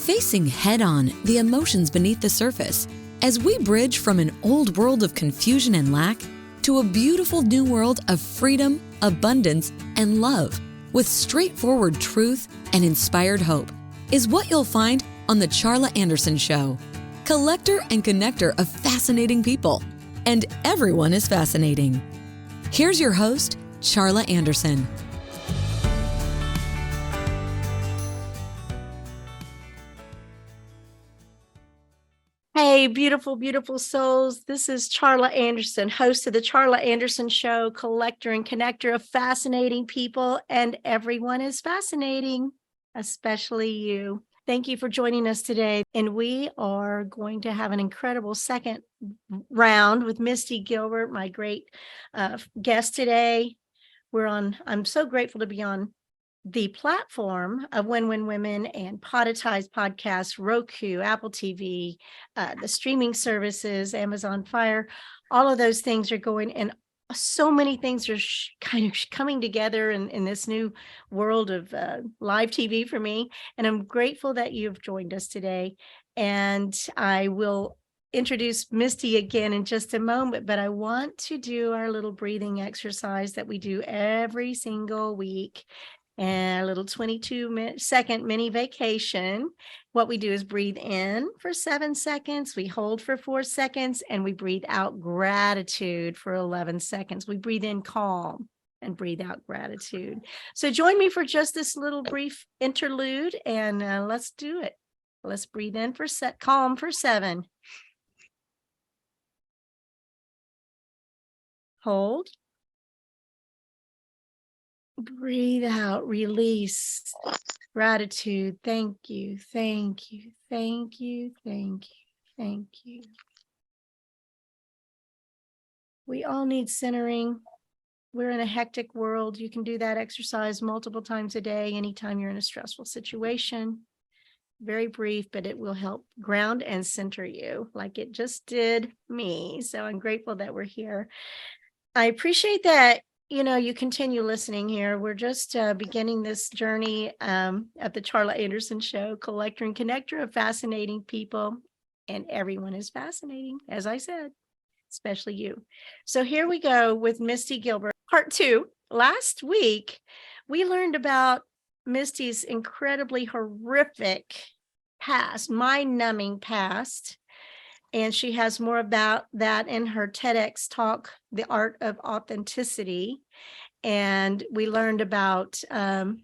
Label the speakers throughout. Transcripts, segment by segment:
Speaker 1: facing head-on the emotions beneath the surface as we bridge from an old world of confusion and lack to a beautiful new world of freedom, abundance, and love with straightforward truth and inspired hope is what you'll find on The Charla Anderson Show. Collector and connector of fascinating people. And everyone is fascinating. Here's your host, Charla Anderson.
Speaker 2: Hey, beautiful, beautiful souls. This is Charla Anderson, host of the Charla Anderson Show, collector and connector of fascinating people, and everyone is fascinating, especially you. Thank you for joining us today. And we are going to have an incredible second round with Misty Gilbert, my great guest today. I'm so grateful to be on the platform of Win Win Women and Podetize Podcast, Roku, Apple TV, the streaming services, Amazon Fire, all of those things are going, and so many things are kind of coming together in this new world of live TV for me. And I'm grateful that you've joined us today. And I will introduce Misty again in just a moment, but I want to do our little breathing exercise that we do every single week. And a little 22-second mini vacation. What we do is breathe in for 7 seconds, we hold for 4 seconds, and we breathe out gratitude for 11 seconds. We breathe in calm and breathe out gratitude. So join me for just this little brief interlude, and let's do it. Let's breathe in for calm for 7. Hold. Breathe out, release, gratitude. Thank you, thank you, thank you, thank you, thank you. We all need centering. We're in a hectic world. You can do that exercise multiple times a day, anytime you're in a stressful situation. Very brief, but it will help ground and center you like it just did me. So I'm grateful that we're here. I appreciate that. You continue listening here. We're just beginning this journey of the Charla Anderson Show, collector and connector of fascinating people, and everyone is fascinating, as I said, especially you. So here we go with Misty Gilbert, part 2. Last week, we learned about Misty's incredibly horrific past, mind-numbing past. And she has more about that in her TEDx talk, The Art of Authenticity. And we learned about that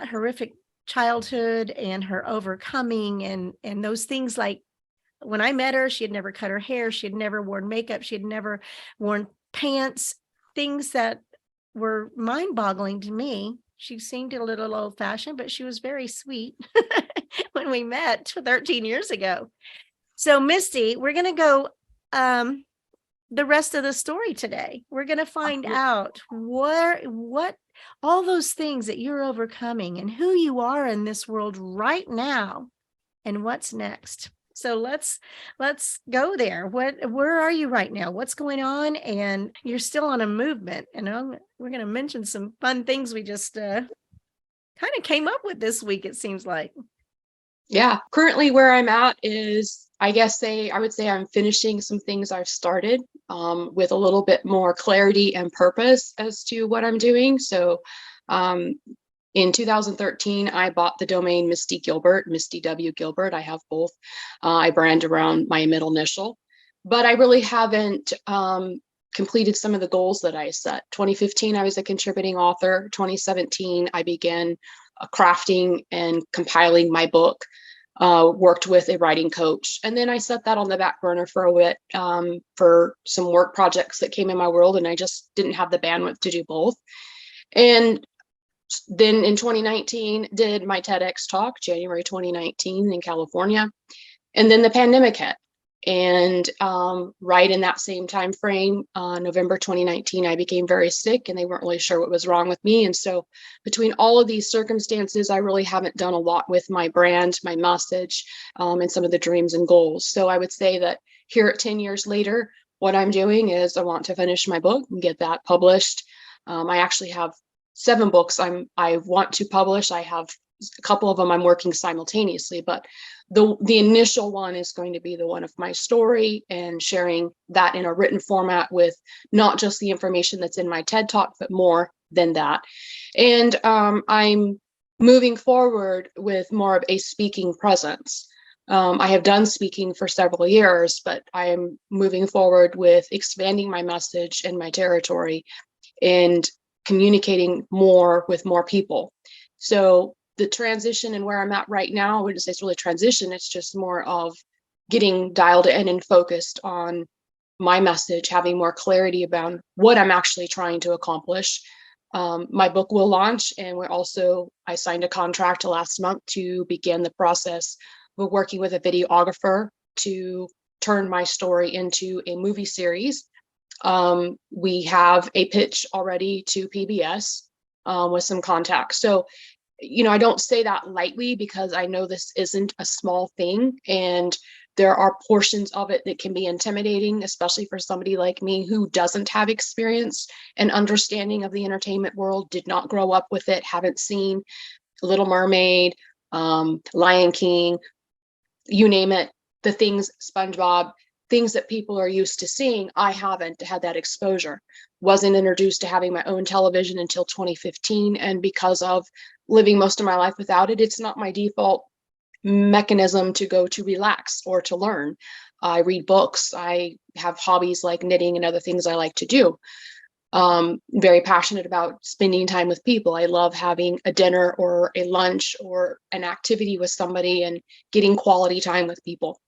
Speaker 2: horrific childhood and her overcoming and those things. Like when I met her, she had never cut her hair. She had never worn makeup. She had never worn pants, things that were mind-boggling to me. She seemed a little old-fashioned, but she was very sweet when we met 13 years ago. So Misty, we're going to go the rest of the story today. We're going to find out what all those things that you're overcoming and who you are in this world right now and what's next. So let's go there. Where are you right now? What's going on? And you're still on a movement. And we're going to mention some fun things we just kind of came up with this week, it seems like.
Speaker 3: Yeah, currently where I'm at is, I would say I'm finishing some things I've started with a little bit more clarity and purpose as to what I'm doing. So in 2013, I bought the domain Misty Gilbert, Misty W. Gilbert. I have both. I brand around my middle initial, but I really haven't completed some of the goals that I set. 2015, I was a contributing author. 2017, I began crafting and compiling my book. Worked with a writing coach, and then I set that on the back burner for a bit for some work projects that came in my world, and I just didn't have the bandwidth to do both. And then in 2019, did my TEDx talk, January 2019 in California, and then the pandemic hit. And right in that same time frame, November 2019, I became very sick, and they weren't really sure what was wrong with me. And so between all of these circumstances, I really haven't done a lot with my brand, my message, and some of the dreams and goals. So I would say that here at 10 years later, what I'm doing is I want to finish my book and get that published. I actually have 7 books I want to publish. I have a couple of them I'm working simultaneously, but the initial one is going to be the one of my story and sharing that in a written format with not just the information that's in my TED Talk, but more than that. And I'm moving forward with more of a speaking presence. I have done speaking for several years, but I am moving forward with expanding my message and my territory and communicating more with more people. So the transition and where I'm at right now, I wouldn't say it's really transition. It's just more of getting dialed in and focused on my message, having more clarity about what I'm actually trying to accomplish. My book will launch, and I signed a contract last month to begin the process of working with a videographer to turn my story into a movie series. We have a pitch already to PBS with some contacts. So, I don't say that lightly because I know this isn't a small thing, and there are portions of it that can be intimidating, especially for somebody like me who doesn't have experience and understanding of the entertainment world, did not grow up with it, haven't seen Little Mermaid, Lion King, you name it, the things, SpongeBob, things that people are used to seeing. I haven't had that exposure. Wasn't introduced to having my own television until 2015. And because of living most of my life without it, it's not my default mechanism to go to relax or to learn. I read books. I have hobbies like knitting and other things I like to do. Very passionate about spending time with people. I love having a dinner or a lunch or an activity with somebody and getting quality time with people.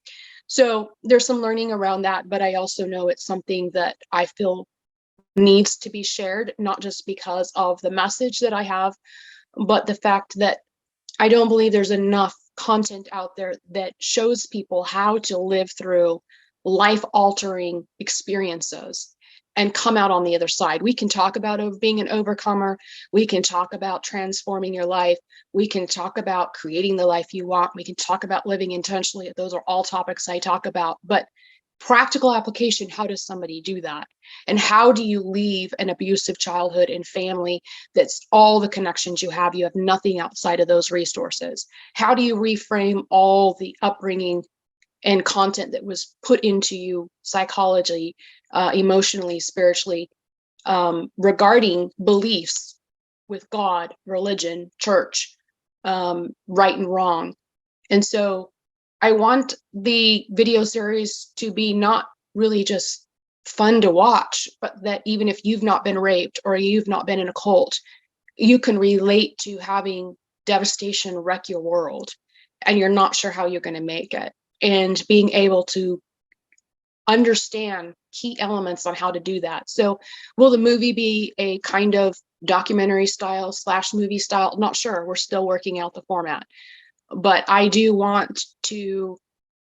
Speaker 3: So there's some learning around that, but I also know it's something that I feel needs to be shared, not just because of the message that I have, but the fact that I don't believe there's enough content out there that shows people how to live through life-altering experiences and come out on the other side. We can talk about being an overcomer. We can talk about transforming your life. We can talk about creating the life you want. We can talk about living intentionally. Those are all topics I talk about. But practical application, how does somebody do that? And how do you leave an abusive childhood and family that's all the connections you have? You have nothing outside of those resources. How do you reframe all the upbringing and content that was put into you psychologically, emotionally, spiritually, regarding beliefs with God, religion, church, right and wrong? And so I want the video series to be not really just fun to watch, but that even if you've not been raped or you've not been in a cult, you can relate to having devastation wreck your world and you're not sure how you're going to make it, and being able to understand key elements on how to do that. So will the movie be a kind of documentary style / movie style? Not sure. We're still working out the format. But I do want to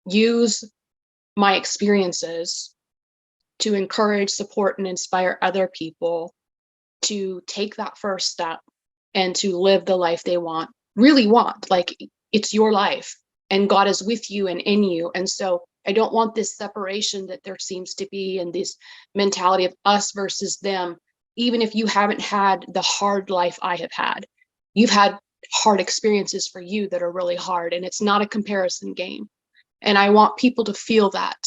Speaker 3: use my experiences to encourage, support, and inspire other people to take that first step and to live the life they really want. Like, it's your life and God is with you and in you. And so I don't want this separation that there seems to be, and this mentality of us versus them. Even if you haven't had the hard life I have had, you've had hard experiences for you that are really hard, and it's not a comparison game. And I want people to feel that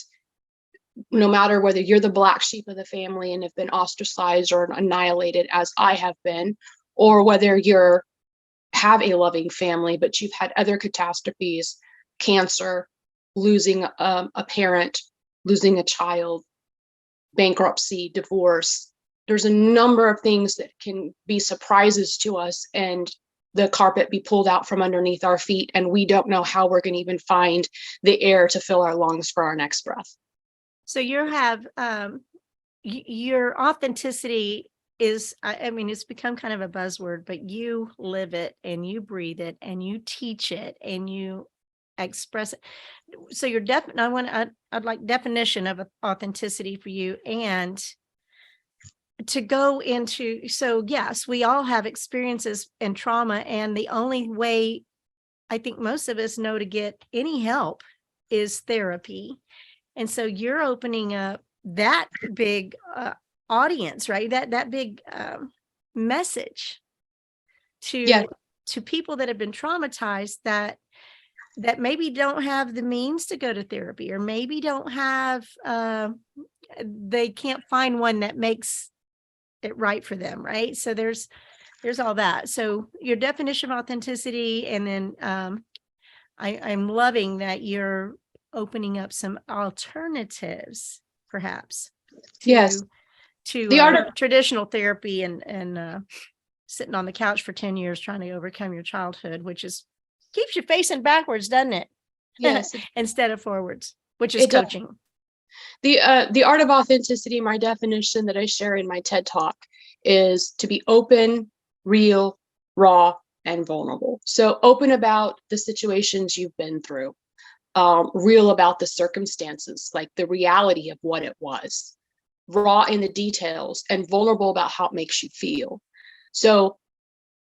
Speaker 3: no matter whether you're the black sheep of the family and have been ostracized or annihilated as I have been, or whether have a loving family, but you've had other catastrophes, cancer, losing a parent, losing a child, bankruptcy, divorce. There's a number of things that can be surprises to us, and the carpet be pulled out from underneath our feet, and we don't know how we're going to even find the air to fill our lungs for our next breath.
Speaker 2: So your authenticity is, I mean, it's become kind of a buzzword, but you live it and you breathe it and you teach it and you express it. So I'd like definition of authenticity for you, and to go into, so yes, we all have experiences and trauma, and the only way I think most of us know to get any help is therapy. And so you're opening up that big audience, right? That big message to to people that have been traumatized that maybe don't have the means to go to therapy, or maybe don't have, they can't find one that makes it right for them, right? So there's all that. So your definition of authenticity, and then I'm loving that you're opening up some alternatives, perhaps,
Speaker 3: Yes.
Speaker 2: to
Speaker 3: The art of
Speaker 2: traditional therapy and sitting on the couch for 10 years trying to overcome your childhood, which is keeps you facing backwards, doesn't it?
Speaker 3: yes,
Speaker 2: Instead of forwards, which is
Speaker 3: it does.
Speaker 2: coaching.
Speaker 3: The art of authenticity, my definition that I share in my TED Talk, is to be open, real, raw, and vulnerable. So open about the situations you've been through, real about the circumstances, like the reality of what it was, raw in the details, and vulnerable about how it makes you feel. So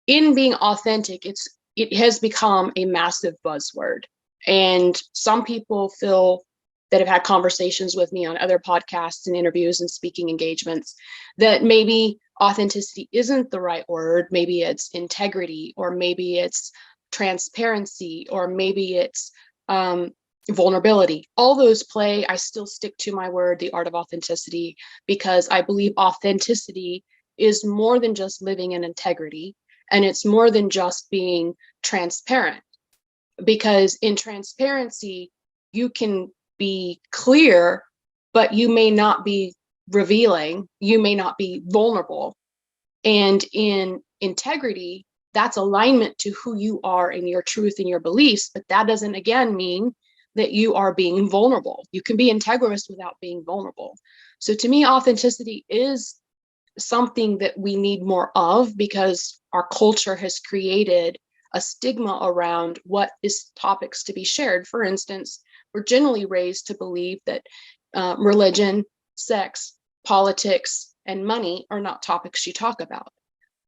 Speaker 3: in being authentic, it has become a massive buzzword. And some people feel that have had conversations with me on other podcasts and interviews and speaking engagements that maybe authenticity isn't the right word. Maybe it's integrity, or maybe it's transparency, or maybe it's vulnerability. All those play. I still stick to my word, the art of authenticity, because I believe authenticity is more than just living in integrity. And it's more than just being transparent, because in transparency, you can be clear, but you may not be revealing, you may not be vulnerable. And in integrity, that's alignment to who you are and your truth and your beliefs. But that doesn't, again, mean that you are being vulnerable. You can be integrous without being vulnerable. So to me, authenticity is something that we need more of, because our culture has created a stigma around what is topics to be shared. For instance, we're generally raised to believe that religion, sex, politics, and money are not topics you talk about.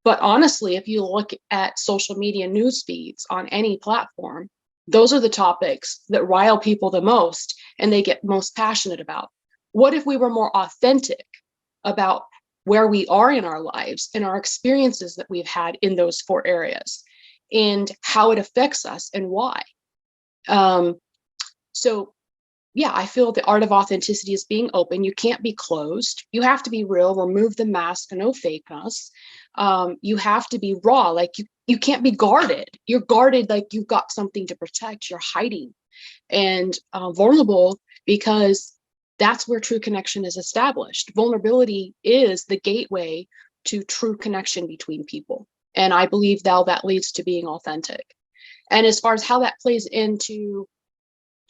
Speaker 3: But honestly, if you look at social media news feeds on any platform, those are the topics that rile people the most and they get most passionate about. What if we were more authentic about where we are in our lives and our experiences that we've had in those 4 areas, and how it affects us and why? So yeah, I feel the art of authenticity is being open. You can't be closed. You have to be real, remove the mask, no fakeness. You have to be raw. Like you can't be guarded. You're guarded like you've got something to protect. You're hiding. And vulnerable, because that's where true connection is established. Vulnerability is the gateway to true connection between people. And I believe that leads to being authentic. And as far as how that plays into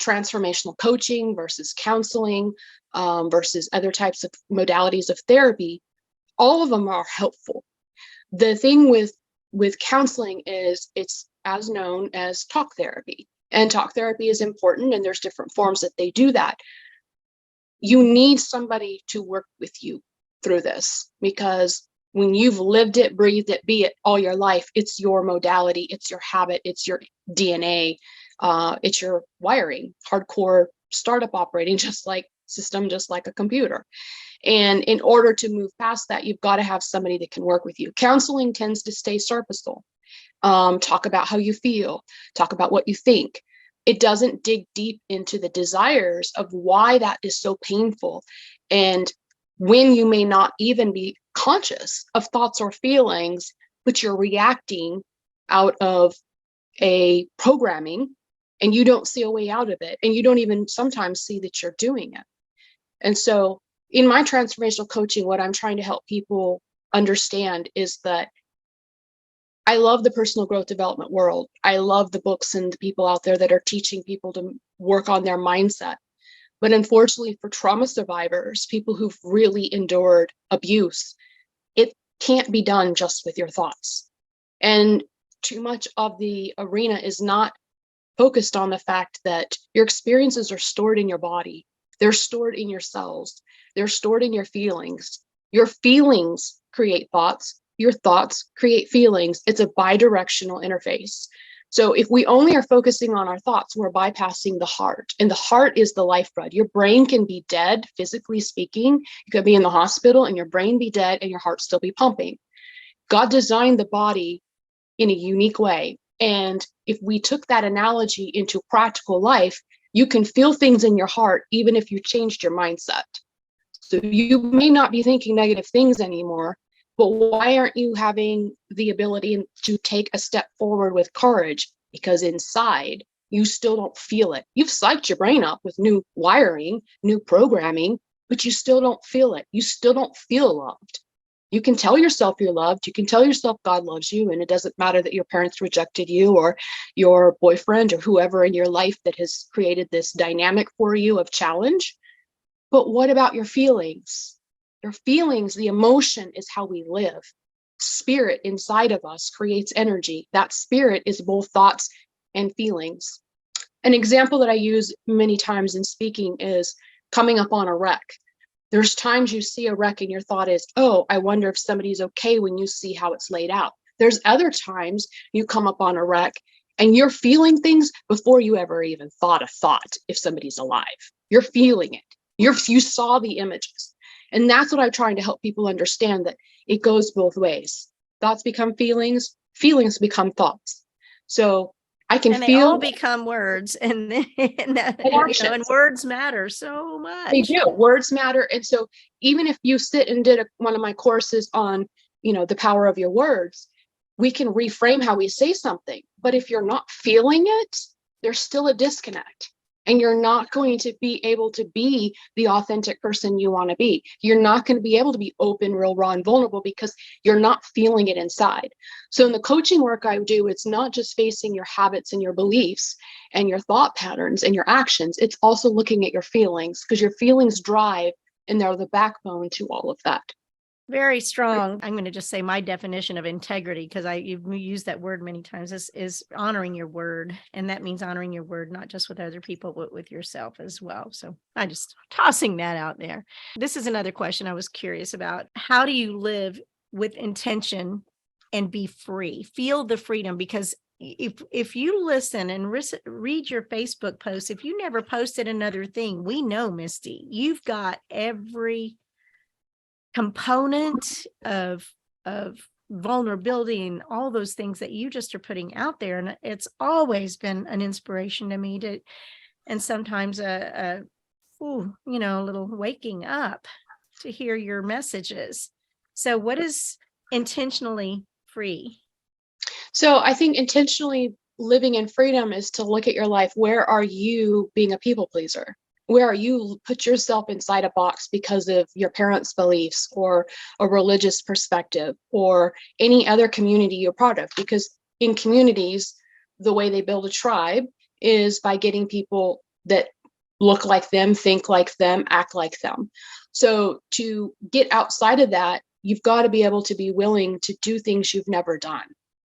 Speaker 3: transformational coaching versus counseling versus other types of modalities of therapy, all of them are helpful. The thing with counseling is it's as known as talk therapy. And talk therapy is important, and there's different forms that they do that. You need somebody to work with you through this, because when you've lived it, breathed it, be it all your life, it's your modality, it's your habit, it's your DNA, it's your wiring, hardcore startup operating just like a computer. And in order to move past that, you've got to have somebody that can work with you. Counseling tends to stay surfacial. Talk about how you feel, talk about what you think. It doesn't dig deep into the desires of why that is so painful. And when you may not even be conscious of thoughts or feelings, but you're reacting out of a programming and you don't see a way out of it. And you don't even sometimes see that you're doing it. And so in my transformational coaching, what I'm trying to help people understand is that I love the personal growth development world. I love the books and the people out there that are teaching people to work on their mindset. But unfortunately, for trauma survivors, people who've really endured abuse, it can't be done just with your thoughts. And too much of the arena is not focused on the fact that your experiences are stored in your body. They're stored in your cells. They're stored in your feelings. Your feelings create thoughts. Your thoughts create feelings. It's a bidirectional interface. So if we only are focusing on our thoughts, we're bypassing the heart. And the heart is the lifeblood. Your brain can be dead, physically speaking. You could be in the hospital and your brain be dead and your heart still be pumping. God designed the body in a unique way. And if we took that analogy into practical life, you can feel things in your heart, even if you changed your mindset. So you may not be thinking negative things anymore, but why aren't you having the ability to take a step forward with courage? Because inside, you still don't feel it. You've psyched your brain up with new wiring, new programming, but you still don't feel it. You still don't feel loved. You can tell yourself you're loved. You can tell yourself God loves you. And it doesn't matter that your parents rejected you or your boyfriend or whoever in your life that has created this dynamic for you of challenge. But what about your feelings? Your feelings, the emotion is how we live. Spirit inside of us creates energy. That spirit is both thoughts and feelings. An example that I use many times in speaking is coming up on a wreck. There's times you see a wreck and your thought is, oh, I wonder if somebody's okay, when you see how it's laid out. There's other times you come up on a wreck and you're feeling things before you ever even thought a thought if somebody's alive. You're feeling it. You saw the images. And that's what I'm trying to help people understand, that it goes both ways. Thoughts become feelings, feelings become thoughts. So I can
Speaker 2: and they
Speaker 3: feel
Speaker 2: all become words, and and words matter so much.
Speaker 3: They do. Words matter. And so even if you sit and did one of my courses on, the power of your words, we can reframe how we say something. But if you're not feeling it, there's still a disconnect. And you're not going to be able to be the authentic person you want to be. You're not going to be able to be open, real, raw, and vulnerable because you're not feeling it inside. So in the coaching work I do, it's not just facing your habits and your beliefs and your thought patterns and your actions. It's also looking at your feelings, because your feelings drive and they're the backbone to all of that.
Speaker 2: Very strong. I'm going to just say my definition of integrity, because you've used that word many times, is honoring your word. And that means honoring your word, not just with other people, but with yourself as well. So I'm just tossing that out there. This is another question I was curious about. How do you live with intention and be free? Feel the freedom, because if you listen and read your Facebook posts, if you never posted another thing, we know, Misty, you've got every component of vulnerability and all those things that you just are putting out there. And it's always been an inspiration to me and sometimes a little waking up to hear your messages. So what is intentionally free?
Speaker 3: So I think intentionally living in freedom is to look at your life. Where are you being a people pleaser? Where are you put yourself inside a box because of your parents' beliefs or a religious perspective or any other community you're part of? Because in communities, the way they build a tribe is by getting people that look like them, think like them, act like them. So to get outside of that, you've got to be able to be willing to do things you've never done.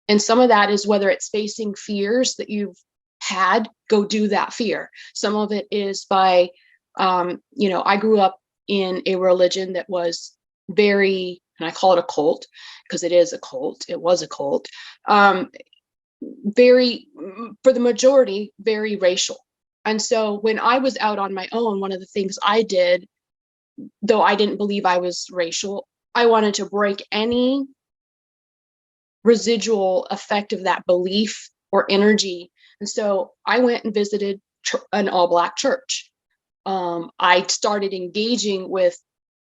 Speaker 3: And some of that is whether it's facing fears that you've had, go do that fear. Some of it is by, I grew up in a religion that was very, and I call it a cult because it is a cult. It was a cult. Very, for the majority, very racial. And so when I was out on my own, one of the things I did, though I didn't believe I was racial, I wanted to break any residual effect of that belief or energy. And so I went and visited an all-Black church. I started engaging with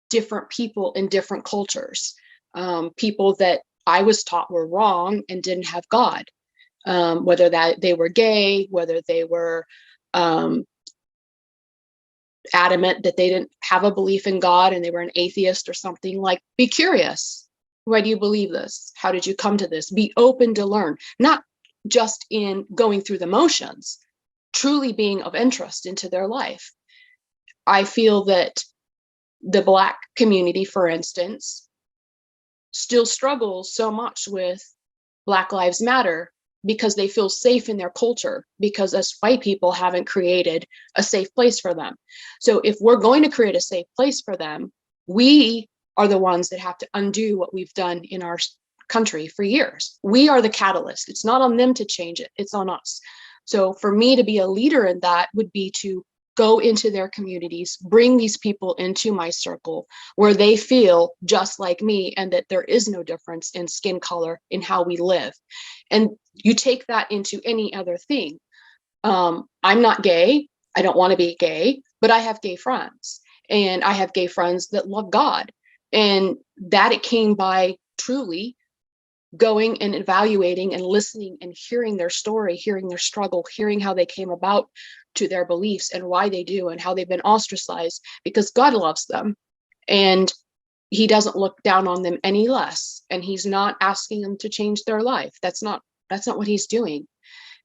Speaker 3: different people in different cultures, people that I was taught were wrong and didn't have God, whether that they were gay, whether they were adamant that they didn't have a belief in God and they were an atheist or something. Like, be curious. Why do you believe this? How did you come to this? Be open to learn, not just in going through the motions, truly being of interest into their life. I feel that the Black community, for instance, still struggles so much with Black Lives Matter because they feel safe in their culture, because us white people haven't created a safe place for them. So if we're going to create a safe place for them, we are the ones that have to undo what we've done in our country for years. We are the catalyst. It's not on them to change it. It's on us. So for me to be a leader in that would be to go into their communities, bring these people into my circle where they feel just like me and that there is no difference in skin color in how we live. And you take that into any other thing. I'm not gay. I don't want to be gay, but I have gay friends, and I have gay friends that love God. And that it came by truly going and evaluating and listening and hearing their story, hearing their struggle, hearing how they came about to their beliefs and why they do and how they've been ostracized, because God loves them and he doesn't look down on them any less. And he's not asking them to change their life. That's not what he's doing.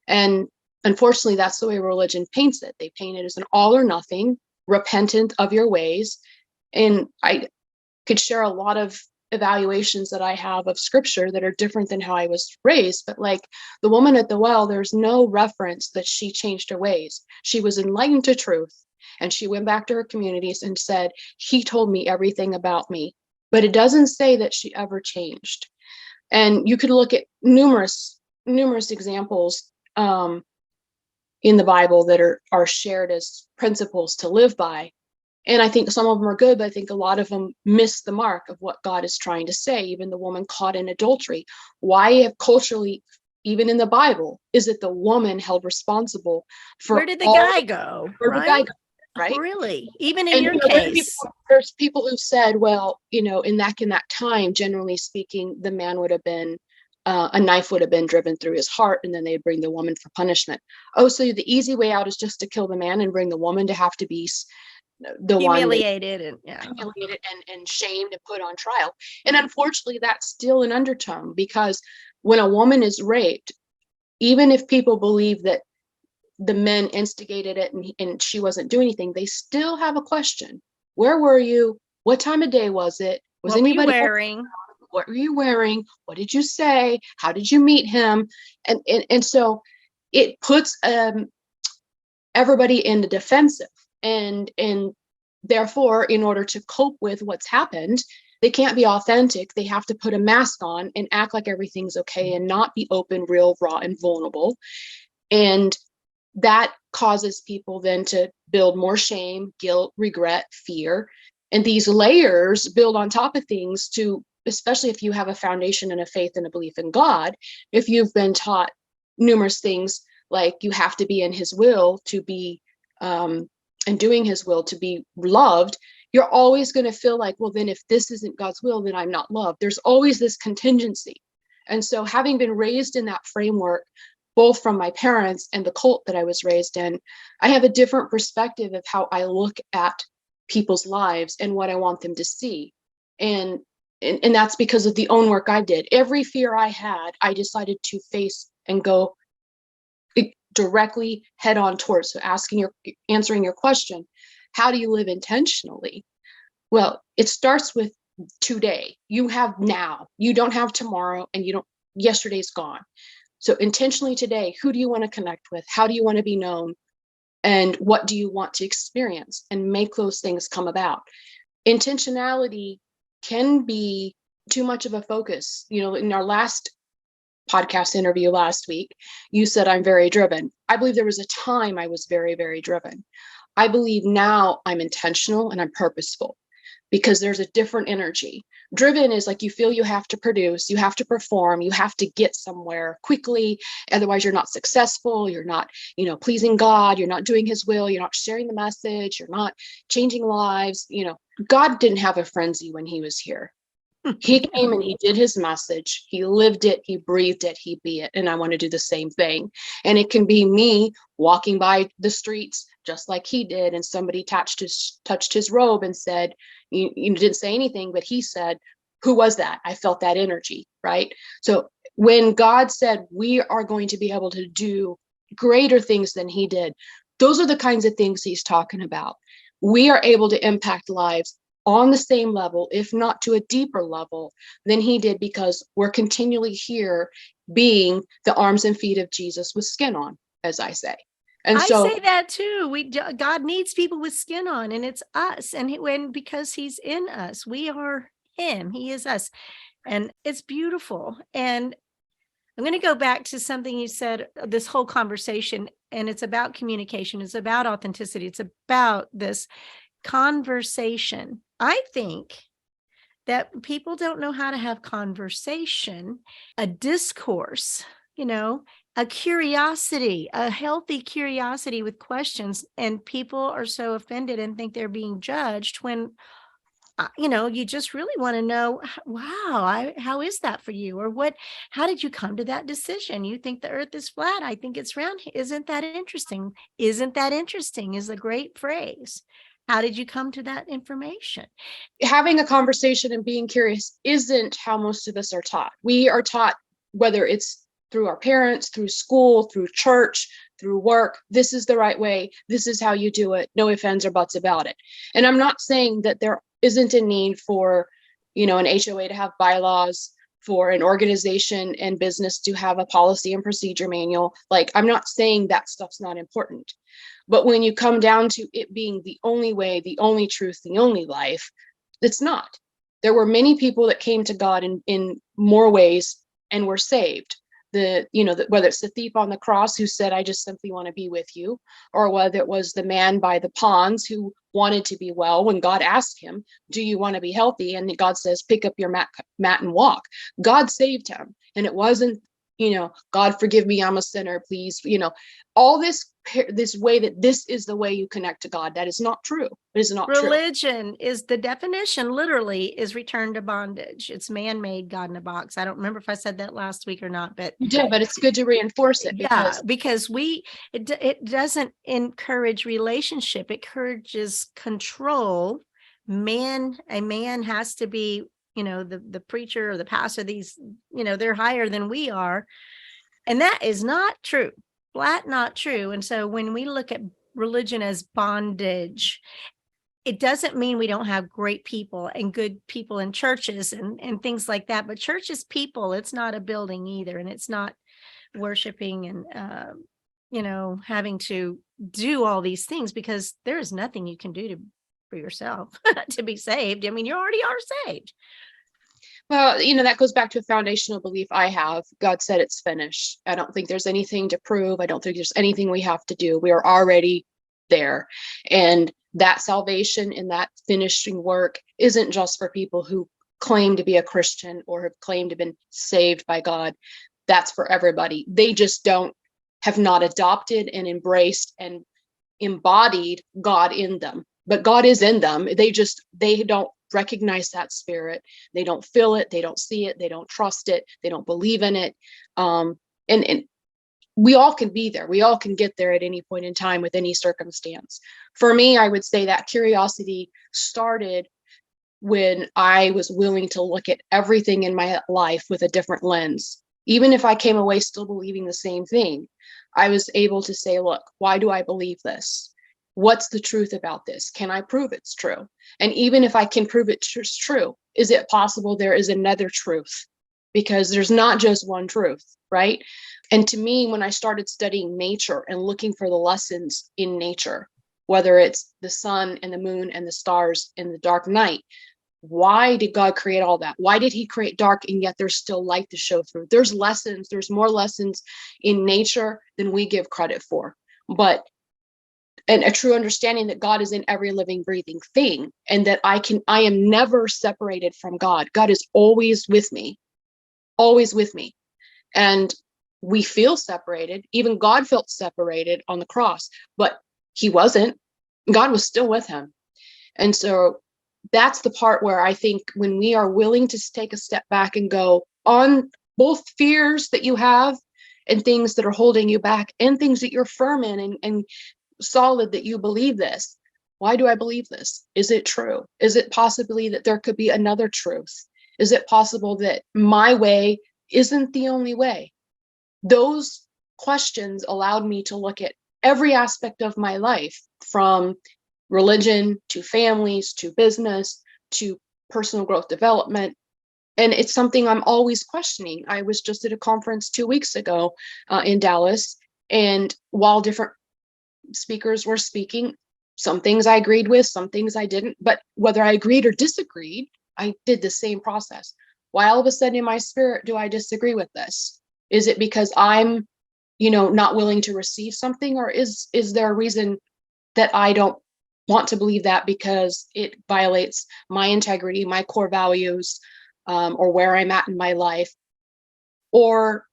Speaker 3: And unfortunately, that's the way religion paints it. They paint it as an all or nothing, repentant of your ways. And I could share a lot of evaluations that I have of scripture that are different than how I was raised. But like the woman at the well, there's no reference that she changed her ways. She was enlightened to truth. And she went back to her communities and said, he told me everything about me. But it doesn't say that she ever changed. And you could look at numerous examples in the Bible that are shared as principles to live by. And I think some of them are good, but I think a lot of them miss the mark of what God is trying to say. Even the woman caught in adultery. Why have culturally, even in the Bible, is it the woman held responsible for
Speaker 2: where did the guy go? Right?
Speaker 3: Right?
Speaker 2: Really? Even in
Speaker 3: And
Speaker 2: your case.
Speaker 3: there's people who said, well, in that time, generally speaking, the man would have been a knife would have been driven through his heart, and then they'd bring the woman for punishment. Oh, so the easy way out is just to kill the man and bring the woman to have to be the
Speaker 2: humiliated
Speaker 3: and shamed and put on trial. And unfortunately, that's still an undertone, because when a woman is raped, even if people believe that the men instigated it and she wasn't doing anything, they still have a question. Where were you? What time of day was it? Was anybody
Speaker 2: wearing?
Speaker 3: What were you wearing? What did you say? How did you meet him? And so it puts everybody in the defensive. And therefore, in order to cope with what's happened, they can't be authentic. They have to put a mask on and act like everything's okay and not be open, real, raw, and vulnerable. And that causes people then to build more shame, guilt, regret, fear. And these layers build on top of things to, especially if you have a foundation and a faith and a belief in God, if you've been taught numerous things like you have to be in his will to be and doing his will to be loved, you're always going to feel like, well, then if this isn't God's will, then I'm not loved. There's always this contingency. And so having been raised in that framework, both from my parents and the cult that I was raised in, I have a different perspective of how I look at people's lives and what I want them to see. And that's because of the own work I did. Every fear I had, I decided to face and go directly head on towards. So answering your question, how do you live intentionally? Well, it starts with today. You have now. You don't have tomorrow, and yesterday's gone. So intentionally today, who do you want to connect with? How do you want to be known? And what do you want to experience? And make those things come about. Intentionality can be too much of a focus. In our last podcast interview last week, you said I'm very driven. I believe there was a time I was very, very driven. I believe now I'm intentional and I'm purposeful, because there's a different energy. Driven is like you feel you have to produce, you have to perform, you have to get somewhere quickly. Otherwise, you're not successful. You're not, pleasing God. You're not doing his will. You're not sharing the message. You're not changing lives. God didn't have a frenzy when he was here. He came and he did his message. He lived it. He breathed it. He be it. And I want to do the same thing. And it can be me walking by the streets just like he did. And somebody touched his robe and said, you didn't say anything, but he said, who was that? I felt that energy, right? So when God said we are going to be able to do greater things than he did, those are the kinds of things he's talking about. We are able to impact lives on the same level, if not to a deeper level than he did, because we're continually here being the arms and feet of Jesus with skin on, as I say. And
Speaker 2: I
Speaker 3: so
Speaker 2: say that too. God needs people with skin on, and it's us. And because he's in us, we are him. He is us. And it's beautiful. And I'm going to go back to something you said, this whole conversation, and it's about communication. It's about authenticity. It's about this conversation. I think that people don't know how to have conversation, a discourse, a curiosity, a healthy curiosity with questions. And people are so offended and think they're being judged when, you just really want to know, wow, how is that for you? Or how did you come to that decision? You think the earth is flat. I think it's round. Isn't that interesting? Isn't that interesting is a great phrase. How did you come to that information?
Speaker 3: Having a conversation and being curious isn't how most of us are taught. We are taught, whether it's through our parents, through school, through church, through work, this is the right way. This is how you do it. No ifs, ands, or buts about it. And I'm not saying that there isn't a need for, an HOA to have bylaws, for an organization and business to have a policy and procedure manual. Like, I'm not saying that stuff's not important. But when you come down to it being the only way, the only truth, the only life, it's not. There were many people that came to God in more ways and were saved. Whether it's the thief on the cross who said, I just simply want to be with you, or whether it was the man by the ponds who wanted to be well when God asked him, do you want to be healthy? And God says, pick up your mat and walk. God saved him. And it wasn't, God, forgive me, I'm a sinner, please. All this way that this is the way you connect to God. That is not true. It is not true.
Speaker 2: Religion is the definition, literally, is return to bondage. It's man-made, God in a box. I don't remember if I said that last week or not, but
Speaker 3: you did, but it's good to reinforce it.
Speaker 2: Because it doesn't encourage relationship. It encourages control. A man has to be, the preacher or the pastor, these, they're higher than we are. And that is not true. Flat not true. And so when we look at religion as bondage, it doesn't mean we don't have great people and good people in churches and things like that. But church is people. It's not a building either. And it's not worshiping and, having to do all these things, because there is nothing you can do for yourself to be saved. I mean, you already are saved.
Speaker 3: Well, that goes back to a foundational belief I have. God said it's finished. I don't think there's anything to prove. I don't think there's anything we have to do. We are already there. And that salvation and that finishing work isn't just for people who claim to be a Christian or have claimed to have been saved by God. That's for everybody. They just have not adopted and embraced and embodied God in them. But God is in them. They don't recognize that spirit. They don't feel it. They don't see it. They don't trust it. They don't believe in it. And we all can be there. We all can get there at any point in time with any circumstance. For me, I would say that curiosity started when I was willing to look at everything in my life with a different lens. Even if I came away still believing the same thing, I was able to say, look, why do I believe this? What's the truth about this? Can I prove it's true? And even if I can prove it's true, is it possible there is another truth? Because there's not just one truth, right? And to me, when I started studying nature and looking for the lessons in nature, whether it's the sun and the moon and the stars in the dark night, why did God create all that? Why did he create dark and yet there's still light to show through? There's more lessons in nature than we give credit for. And a true understanding that God is in every living, breathing thing, and that I am never separated from God. God is always with me. And we feel separated. Even God felt separated on the cross, but he wasn't. God was still with him. And so that's the part where I think when we are willing to take a step back and go on both fears that you have and things that are holding you back and things that you're firm in and solid that you believe this. Why do I believe this? Is it true? Is it possibly that there could be another truth? Is it possible that my way isn't the only way? Those questions allowed me to look at every aspect of my life, from religion to families to business to personal growth development. And it's something I'm always questioning. I was just at a conference 2 weeks ago in Dallas, and while different speakers were speaking, some things I agreed with, some things I didn't, but whether I agreed or disagreed, I did the same process. Why all of a sudden in my spirit do I disagree with this? Is it because I'm, not willing to receive something, or is there a reason that I don't want to believe that because it violates my integrity, my core values, or where I'm at in my life? Or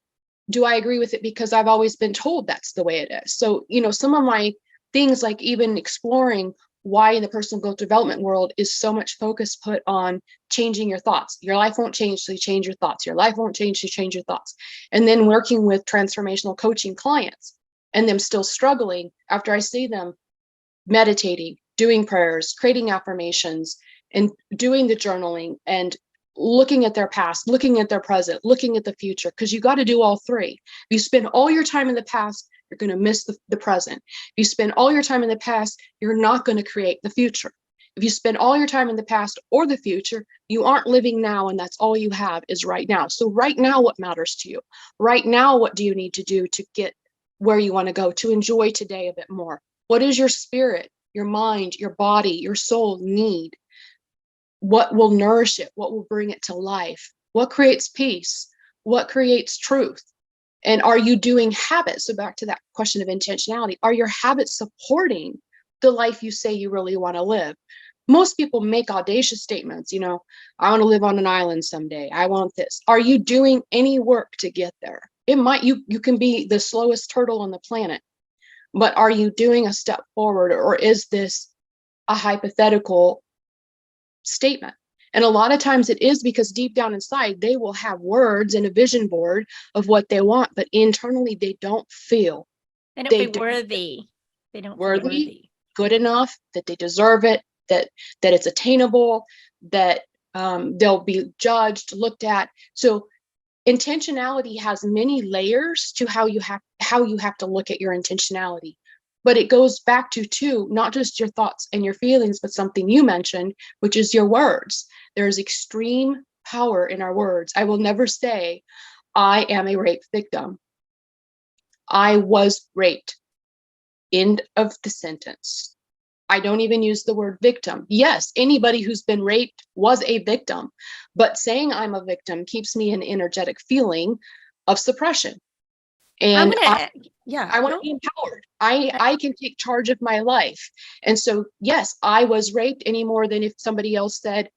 Speaker 3: do I agree with it because I've always been told that's the way it is? So, some of my things, like even exploring why in the personal growth development world is so much focus put on changing your thoughts. Your life won't change, so you change your thoughts. Your life won't change, so you change your thoughts. And then working with transformational coaching clients and them still struggling after I see them meditating, doing prayers, creating affirmations, and doing the journaling and looking at their past, looking at their present, looking at the future, because you got to do all three. If you spend all your time in the past, you're going to miss the present. If you spend all your time in the past, you're not going to create the future. If you spend all your time in the past or the future, you aren't living now, and that's all you have is right now. So right now, what matters to you? Right now, what do you need to do to get where you want to go, to enjoy today a bit more? What does your spirit, your mind, your body, your soul need? What will nourish it? What will bring it to life? What creates peace? What creates truth? And are you doing habits? So back to that question of intentionality, are your habits supporting the life you say you really want to live? Most people make audacious statements, I want to live on an island someday. I want this. Are you doing any work to get there? It might, you can be the slowest turtle on the planet, but are you doing a step forward, or is this a hypothetical statement? And a lot of times it is, because deep down inside, they will have words and a vision board of what they want, but internally they don't feel
Speaker 2: They don't feel worthy. They don't feel worthy,
Speaker 3: good enough, that they deserve it, that it's attainable, that they'll be judged, looked at. So intentionality has many layers to how you have to look at your intentionality. But it goes back to not just your thoughts and your feelings, but something you mentioned, which is your words. There's extreme power in our words. I will never say, I am a rape victim. I was raped. End of the sentence. I don't even use the word victim. Yes, anybody who's been raped was a victim, but saying I'm a victim keeps me in an energetic feeling of suppression. And I want to be empowered. I can take charge of my life. And so, yes, I was raped any more than if somebody else said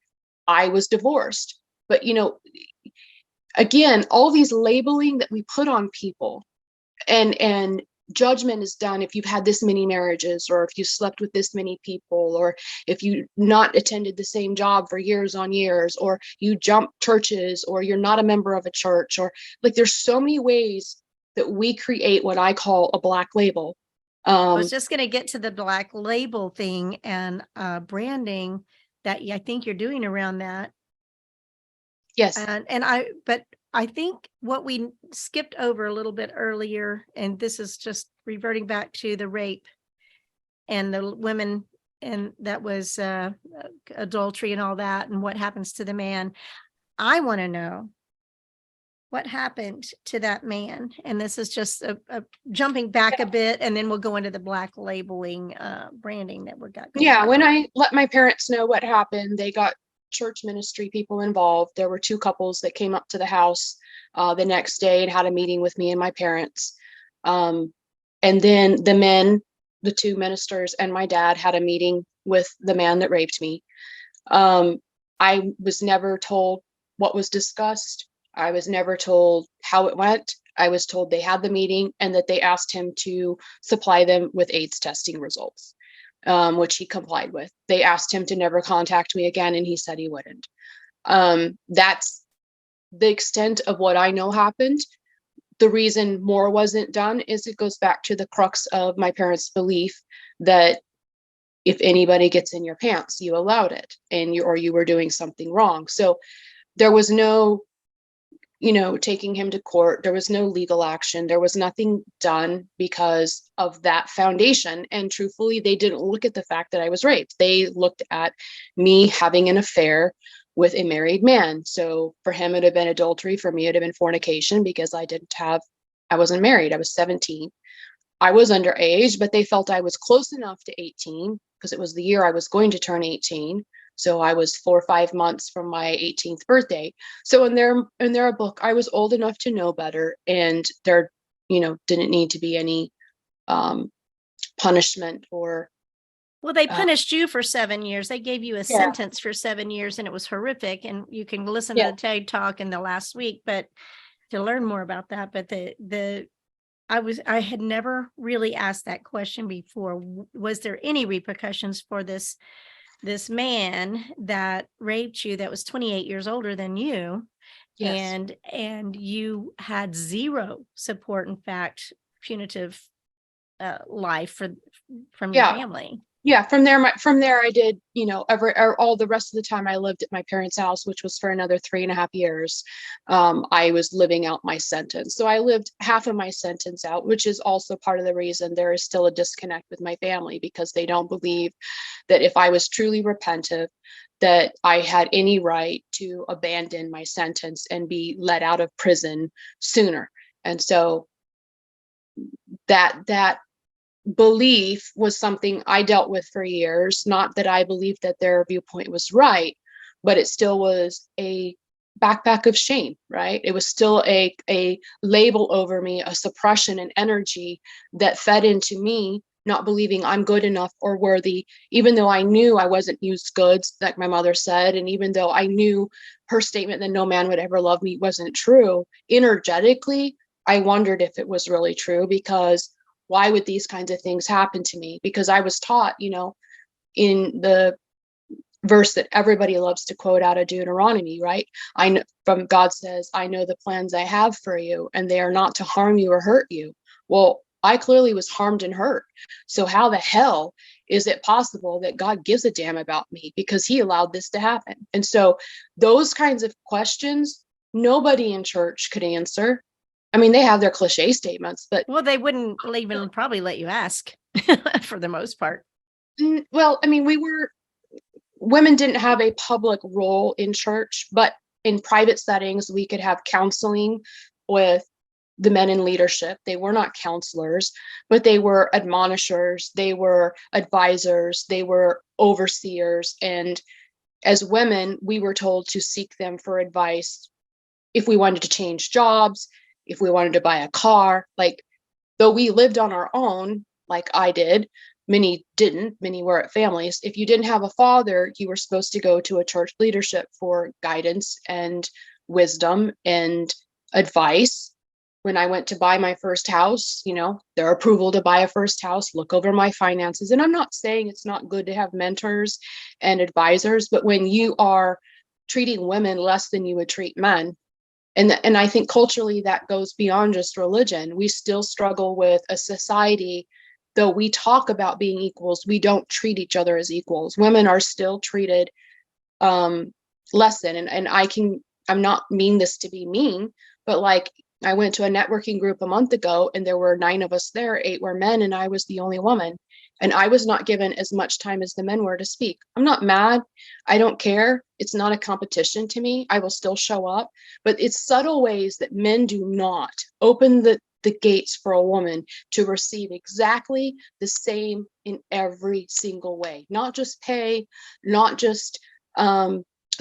Speaker 3: I was divorced. But, again, all these labeling that we put on people, and judgment is done if you've had this many marriages, or if you slept with this many people, or if you not attended the same job for years on years, or you jump churches, or you're not a member of a church, or like there's so many ways that we create what I call a black label.
Speaker 2: I was just going to get to the black label thing and branding that I think you're doing around that.
Speaker 3: Yes.
Speaker 2: But I think what we skipped over a little bit earlier, and this is just reverting back to the rape and the women, and that was adultery and all that, and what happens to the man. I want to know what happened to that man. And this is just a jumping back a bit, and then we'll go into the black labeling branding that we got going on.
Speaker 3: When I let my parents know what happened, they got church ministry people involved. There were two couples that came up to the house the next day and had a meeting with me and my parents. And then the men, the two ministers and my dad, had a meeting with the man that raped me. I was never told what was discussed. I was never told how it went. I was told they had the meeting and that they asked him to supply them with AIDS testing results, which he complied with. They asked him to never contact me again, and he said he wouldn't. That's the extent of what I know happened. The reason more wasn't done is it goes back to the crux of my parents' belief that if anybody gets in your pants, you allowed it, and you were doing something wrong. So there was no taking him to court. There was no legal action. There was nothing done because of that foundation. And truthfully, they didn't look at the fact that I was raped. They looked at me having an affair with a married man. So for him, it'd have been adultery. For me, it'd have been fornication, because I wasn't married. I was 17. I was underage, but they felt I was close enough to 18, because it was the year I was going to turn 18. So I was 4 or 5 months from my 18th birthday. So in their book, I was old enough to know better, and there, didn't need to be any punishment or.
Speaker 2: Well, they punished you for 7 years. They gave you a
Speaker 3: Yeah.
Speaker 2: sentence for 7 years, and it was horrific. And you can listen to the TED Talk in the last week, but to learn more about that. But I had never really asked that question before. Was there any repercussions for this man that raped you, that was 28 years older than you?
Speaker 3: Yes.
Speaker 2: And you had zero support, in fact, punitive life from your family.
Speaker 3: Yeah, from there I did, all the rest of the time I lived at my parents' house, which was for another 3.5 years. I was living out my sentence. So I lived half of my sentence out, which is also part of the reason there is still a disconnect with my family, because they don't believe that if I was truly repentant, that I had any right to abandon my sentence and be let out of prison sooner. And so that belief was something I dealt with for years. Not that I believed that their viewpoint was right, but it still was a backpack of shame, right? It was still a label over me, a suppression and energy that fed into me, not believing I'm good enough or worthy, even though I knew I wasn't used goods, like my mother said. And even though I knew her statement that no man would ever love me wasn't true, energetically, I wondered if it was really true, because why would these kinds of things happen to me? Because I was taught, in the verse that everybody loves to quote out of Deuteronomy, right? I know, from God says, I know the plans I have for you, and they are not to harm you or hurt you. Well, I clearly was harmed and hurt. So how the hell is it possible that God gives a damn about me, because he allowed this to happen? And so those kinds of questions, nobody in church could answer. I mean, they have their cliche statements, but.
Speaker 2: Well, they wouldn't even probably let you ask for the most part.
Speaker 3: Well, I mean, women didn't have a public role in church, but in private settings, we could have counseling with the men in leadership. They were not counselors, but they were admonishers, they were advisors, they were overseers. And as women, we were told to seek them for advice if we wanted to change jobs, if we wanted to buy a car. Like, though we lived on our own, like I did, many didn't, many were at families. If you didn't have a father, you were supposed to go to a church leadership for guidance and wisdom and advice. When I went to buy my first house, their approval to buy a first house, look over my finances. And I'm not saying it's not good to have mentors and advisors, but when you are treating women less than you would treat men, and I think culturally that goes beyond just religion. We still struggle with a society, though we talk about being equals, we don't treat each other as equals. Women are still treated less than, and I'm not mean this to be mean, but like, I went to a networking group a month ago, and there were 9 of us there, 8 were men, and I was the only woman. And I was not given as much time as the men were to speak. I'm not mad. I don't care. It's not a competition to me. I will still show up. But it's subtle ways that men do not open the gates for a woman to receive exactly the same in every single way. Not just pay, not just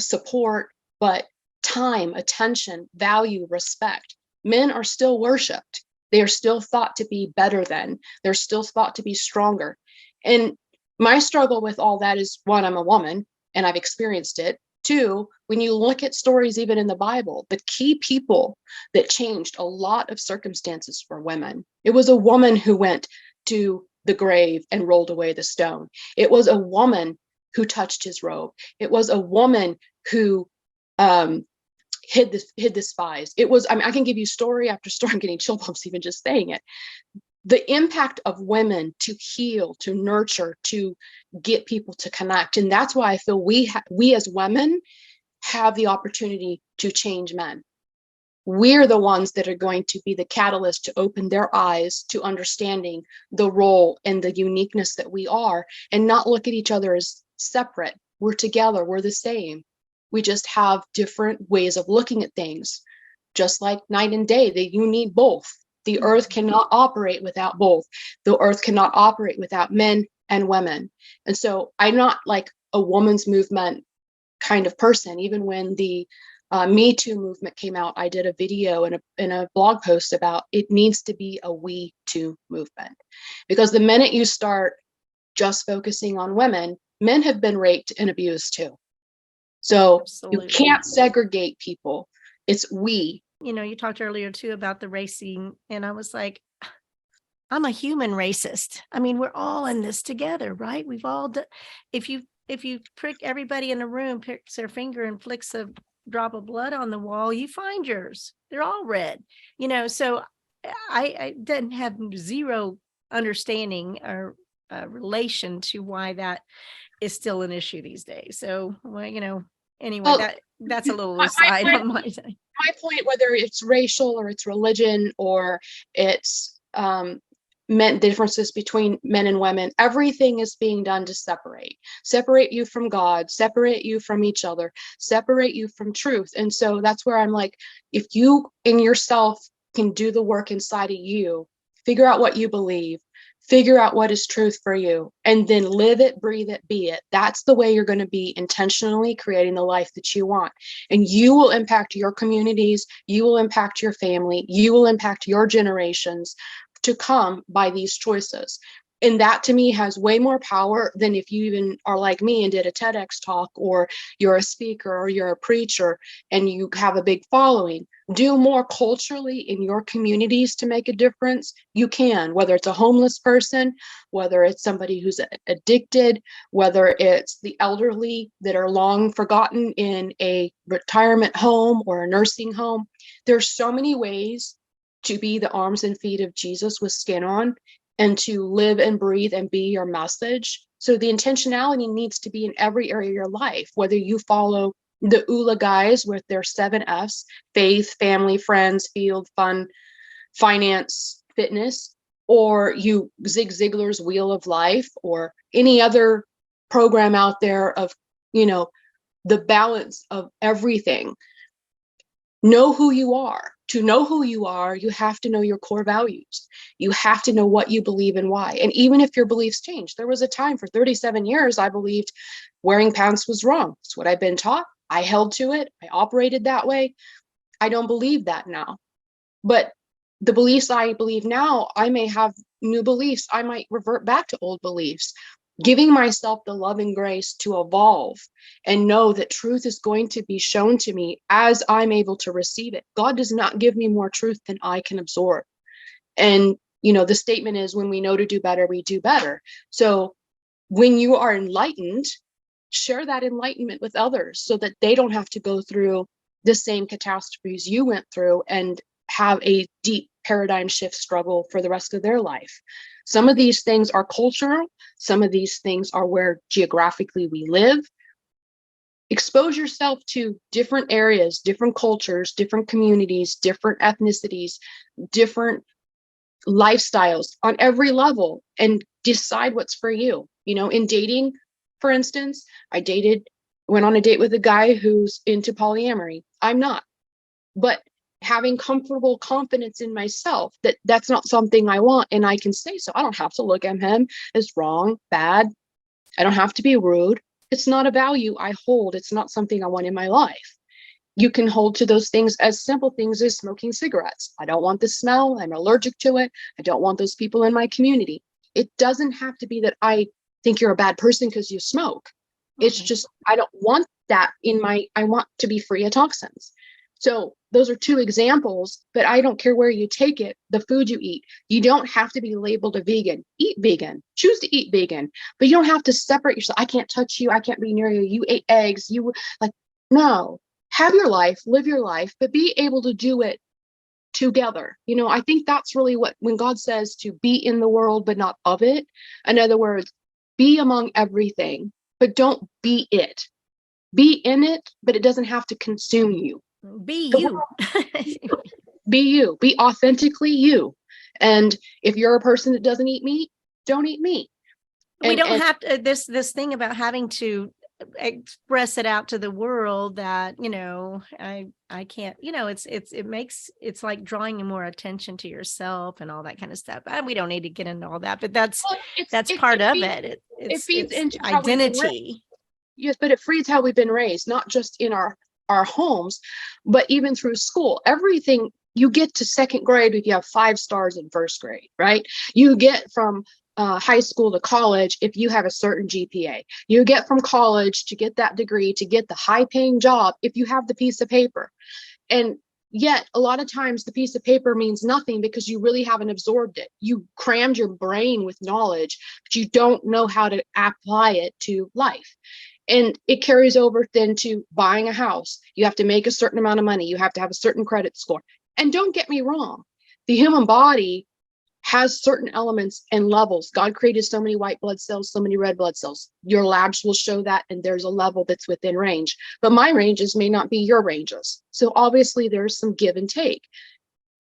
Speaker 3: support, but time, attention, value, respect. Men are still worshipped. They are still thought to be better than. They're still thought to be stronger. And my struggle with all that is, 1, I'm a woman and I've experienced it. 2, when you look at stories, even in the Bible, the key people that changed a lot of circumstances for women, it was a woman who went to the grave and rolled away the stone. It was a woman who touched his robe. It was a woman who hid the spies. It was, I mean, I can give you story after story. I'm getting chill bumps even just saying it. The impact of women to heal, to nurture, to get people to connect. And that's why I feel we as women have the opportunity to change men. We're the ones that are going to be the catalyst to open their eyes to understanding the role and the uniqueness that we are, and not look at each other as separate. We're together, we're the same. We just have different ways of looking at things, just like night and day, that you need both. The earth cannot operate without both. The earth cannot operate without men and women. And so I'm not like a woman's movement kind of person. Even when the Me Too movement came out, I did a video and a blog post about it needs to be a We Too movement. Because the minute you start just focusing on women, men have been raped and abused too. So
Speaker 2: Absolutely.
Speaker 3: you can't segregate people. It's we.
Speaker 2: You talked earlier too about the racing, and I was like, I'm a human racist. I mean, we're all in this together, right? We've all done. If you prick everybody in the room, picks their finger and flicks a drop of blood on the wall, you find yours. They're all red. So I didn't have zero understanding or relation to why that is still an issue these days. So, anyway,
Speaker 3: Well,
Speaker 2: that's a little aside on my side.
Speaker 3: My point, whether it's racial or it's religion or it's differences between men and women, everything is being done to separate you from God, separate you from each other, separate you from truth. And so that's where I'm like, if you in yourself can do the work inside of you, figure out what you believe, figure out what is truth for you, and then live it, breathe it, be it. That's the way you're going to be intentionally creating the life that you want. And you will impact your communities, you will impact your family, you will impact your generations to come by these choices. And that to me has way more power than if you even are like me and did a TEDx talk, or you're a speaker, or you're a preacher and you have a big following. Do more culturally in your communities to make a difference. You can, whether it's a homeless person, whether it's somebody who's addicted, whether it's the elderly that are long forgotten in a retirement home or a nursing home. There's so many ways to be the arms and feet of Jesus with skin on, and to live and breathe and be your message. So the intentionality needs to be in every area of your life, whether you follow the ULA guys with their 7 F's, faith, family, friends, field, fun, finance, fitness, or you Zig Ziglar's Wheel of Life, or any other program out there of, the balance of everything. Know who you are. To know who you are, you have to know your core values. You have to know what you believe and why. And even if your beliefs change, there was a time for 37 years I believed wearing pants was wrong. It's what I've been taught. I held to it. I operated that way. I don't believe that now. But the beliefs I believe now, I may have new beliefs. I might revert back to old beliefs. Giving myself the love and grace to evolve and know that truth is going to be shown to me as I'm able to receive it. God does not give me more truth than I can absorb. And, the statement is, when we know to do better, we do better. So when you are enlightened, share that enlightenment with others so that they don't have to go through the same catastrophes you went through and have a deep paradigm shift struggle for the rest of their life. Some of these things are cultural. Some of these things are where geographically we live. Expose yourself to different areas, different cultures, different communities, different ethnicities, different lifestyles on every level, and decide what's for you. In dating, for instance, went on a date with a guy who's into polyamory. I'm not. But having comfortable confidence in myself that that's not something I want, and I can say so. I don't have to look at him as wrong, bad. I don't have to be rude. It's not a value I hold. It's not something I want in my life. You can hold to those things as simple things as smoking cigarettes. I don't want the smell. I'm allergic to it. I don't want those people in my community. It doesn't have to be that I think you're a bad person because you smoke. It's just, I don't want that I want to be free of toxins. So those are 2 examples, but I don't care where you take it, the food you eat. You don't have to be labeled a vegan. Eat vegan, choose to eat vegan, but you don't have to separate yourself. I can't touch you. I can't be near you. You ate eggs. No, have your life, live your life, but be able to do it together. I think that's really when God says to be in the world, but not of it. In other words, be among everything, but don't be it. Be in it, but it doesn't have to consume you.
Speaker 2: Be you.
Speaker 3: Be you. Be authentically you. And if you're a person that doesn't eat meat, don't eat meat.
Speaker 2: We don't have to, this thing about having to express it out to the world that, I can't, it's like drawing more attention to yourself and all that kind of stuff. And we don't need to get into all that, but that's
Speaker 3: Well,
Speaker 2: part of
Speaker 3: feeds,
Speaker 2: it.
Speaker 3: it feeds
Speaker 2: It's
Speaker 3: into how we've been raised.
Speaker 2: identity.
Speaker 3: Yes, but it feeds how we've been raised, not just in our homes, but even through school. Everything you get to second grade if you have 5 stars in first grade, right? You get from high school to college if you have a certain GPA. You get from college to get that degree, to get the high paying job if you have the piece of paper. And yet a lot of times the piece of paper means nothing because you really haven't absorbed it. You crammed your brain with knowledge, but you don't know how to apply it to life. And it carries over then to buying a house. You have to make a certain amount of money. You have to have a certain credit score. And don't get me wrong, the human body has certain elements and levels. God created so many white blood cells, so many red blood cells. Your labs will show that, and there's a level that's within range. But my ranges may not be your ranges. So obviously there's some give and take.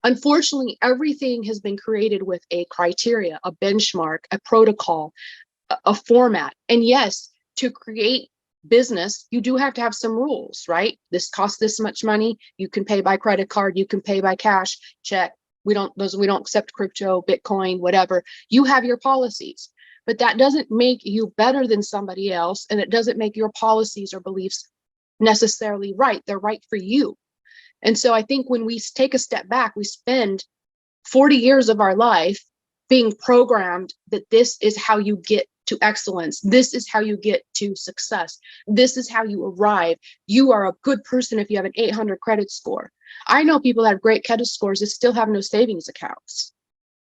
Speaker 3: Unfortunately, everything has been created with a criteria, a benchmark, a protocol, a format. And yes, to create business, you do have to have some rules, right? This costs this much money. You can pay by credit card. You can pay by cash, check. We don't accept crypto, Bitcoin, whatever. You have your policies, but that doesn't make you better than somebody else. And it doesn't make your policies or beliefs necessarily right. They're right for you. And so I think when we take a step back, we spend 40 years of our life being programmed that this is how you get to excellence. This is how you get to success. This is how you arrive. You are a good person if you have an 800 credit score. I know people that have great credit scores that still have no savings accounts.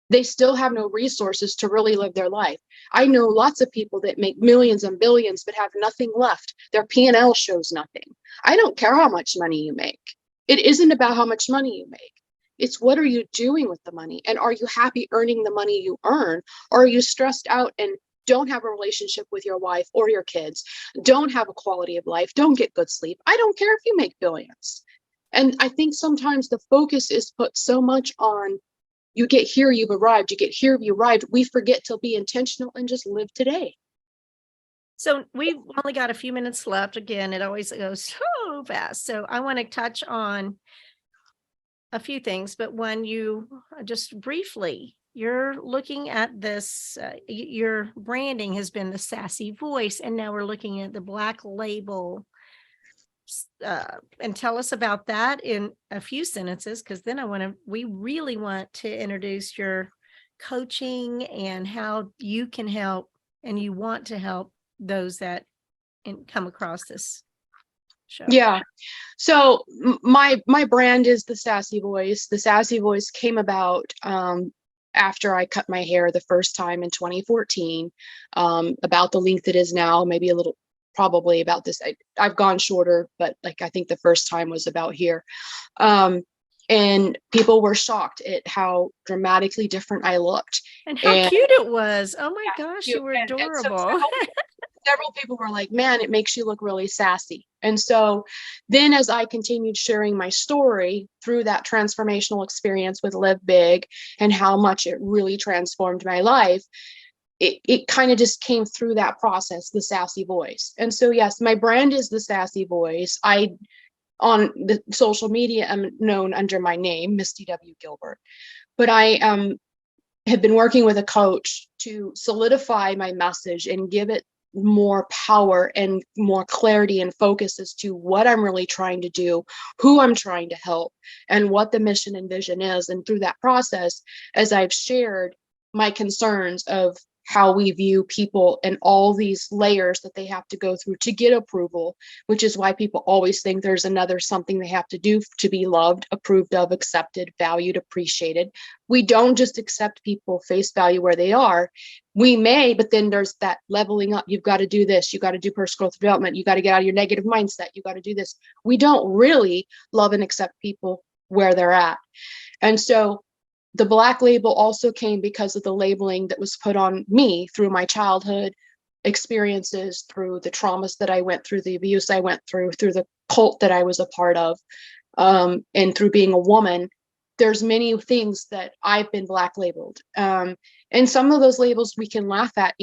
Speaker 3: They still have no resources to really live their life. I know lots of people that make millions and billions but have nothing left. Their P&L shows nothing. I don't care how much money you make. It isn't about how much money you make. It's what are you doing with the money? And are you happy earning the money you earn? Or are you stressed out and don't have a relationship with your wife or your kids, don't have a quality of life, don't get good sleep? I don't care if you make billions. And I think sometimes the focus is put so much on you get here, you've arrived, you get here, you arrived. We forget to be intentional and just live today.
Speaker 2: So we've only got a few minutes left. Again, it always goes so fast. So I want to touch on a few things, but when you just briefly, you're looking at this, your branding has been the sassy voice, and now we're looking at the Black Label. And tell us about that in a few sentences, because then we really want to introduce your coaching and how you can help, and you want to help those that come across this show.
Speaker 3: Yeah. So my brand is the sassy voice. The sassy voice came about after I cut my hair the first time in 2014, about the length it is now, maybe a little, probably about this. I've gone shorter, but like I think the first time was about here. And people were shocked at how dramatically different I looked.
Speaker 2: And how cute it was. Oh my gosh, you were adorable.
Speaker 3: So several people were like, man, it makes you look really sassy. And so then as I continued sharing my story through that transformational experience with Live Big and how much it really transformed my life, it kind of just came through that process, the sassy voice. And so, yes, my brand is the sassy voice. On the social media, I'm known under my name, Misty W. Gilbert, but I have been working with a coach to solidify my message and give it more power and more clarity and focus as to what I'm really trying to do, who I'm trying to help, and what the mission and vision is. And through that process, as I've shared my concerns of how we view people and all these layers that they have to go through to get approval, which is why people always think there's another something they have to do to be loved, approved of, accepted, valued, appreciated. We don't just accept people face value where they are. We may, but then there's that leveling up. You've got to do this. You got to do personal growth development. You got to get out of your negative mindset. You got to do this. We don't really love and accept people where they're at. And so the Black Label also came because of the labeling that was put on me through my childhood experiences, through the traumas that I went through, the abuse I went through the cult that I was a part of, and through being a woman. There's many things that I've been Black labeled. And some of those labels we can laugh at,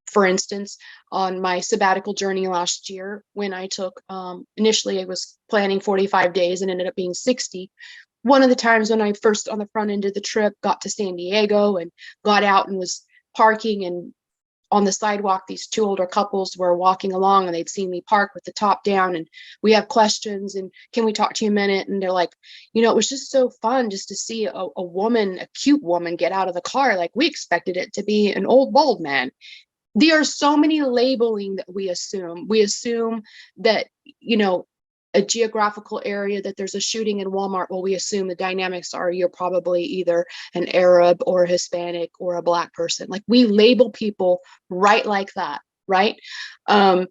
Speaker 3: For instance, on my sabbatical journey last year, when I took, initially I was planning 45 days and ended up being 60. One of the times when I first on the front end of the trip got to San Diego and got out and was parking, and on the sidewalk, these two older couples were walking along and they'd seen me park with the top down, and we have questions and can we talk to you a minute? And they're like, it was just so fun just to see a woman, a cute woman, get out of the car. Like, we expected it to be an old bald man. There are so many labeling that we assume. We assume that, a geographical area, that there's a shooting in Walmart. Well, we assume the dynamics are you're probably either an Arab or a Hispanic or a Black person. Like, we label people right like that, right? And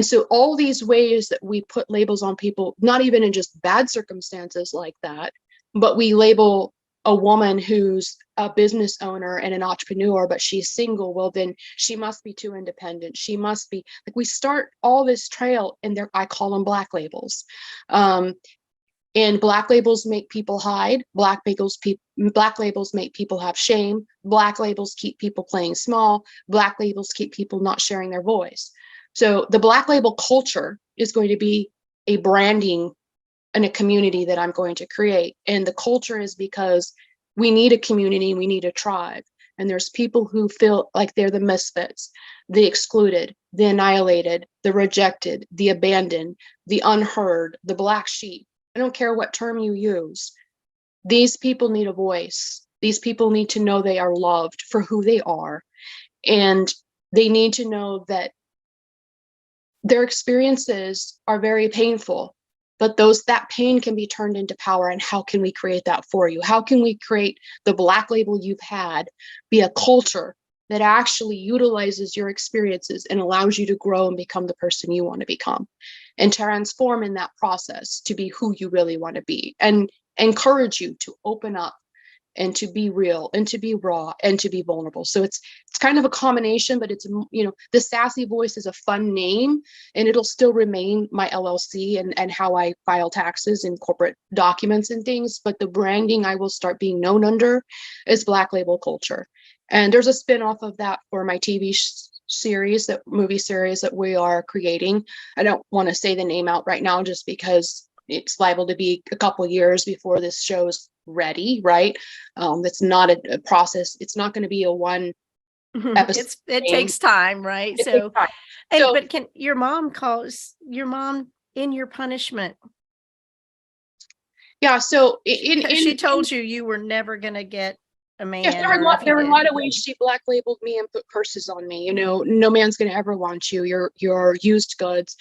Speaker 3: so all these ways that we put labels on people, not even in just bad circumstances like that, but we label a woman who's a business owner and an entrepreneur, but she's single. Well, then she must be too independent. She must be like, we start all this trail, and I call them Black labels. And Black labels make people hide. Black labels make people have shame. Black labels keep people playing small. Black labels keep people not sharing their voice. So the Black label culture is going to be a branding and a community that I'm going to create. And the culture is because we need a community, we need a tribe. And there's people who feel like they're the misfits, the excluded, the annihilated, the rejected, the abandoned, the unheard, the Black sheep. I don't care what term you use. These people need a voice. These people need to know they are loved for who they are. And they need to know that their experiences are very painful, but that pain can be turned into power. And how can we create that for you? How can we create the Black label you've had be a culture that actually utilizes your experiences and allows you to grow and become the person you want to become, and transform in that process to be who you really want to be, and encourage you to open up and to be real and to be raw and to be vulnerable. So it's kind of a combination, but it's, the Sassy Voice is a fun name, and it'll still remain my LLC and how I file taxes and corporate documents and things. But the branding I will start being known under is Black label culture. And there's a spin-off of that for my TV movie series that we are creating. I don't want to say the name out right now just because it's liable to be a couple of years before this show is ready, right? That's not a process. It's not going to be a one episode.
Speaker 2: It takes time, right? But can your mom calls your mom in your punishment?
Speaker 3: Yeah. So
Speaker 2: she told you were never going to get a man.
Speaker 3: Yeah, there were a lot of ways she Black labeled me and put curses on me. No man's going to ever want you. You're used goods.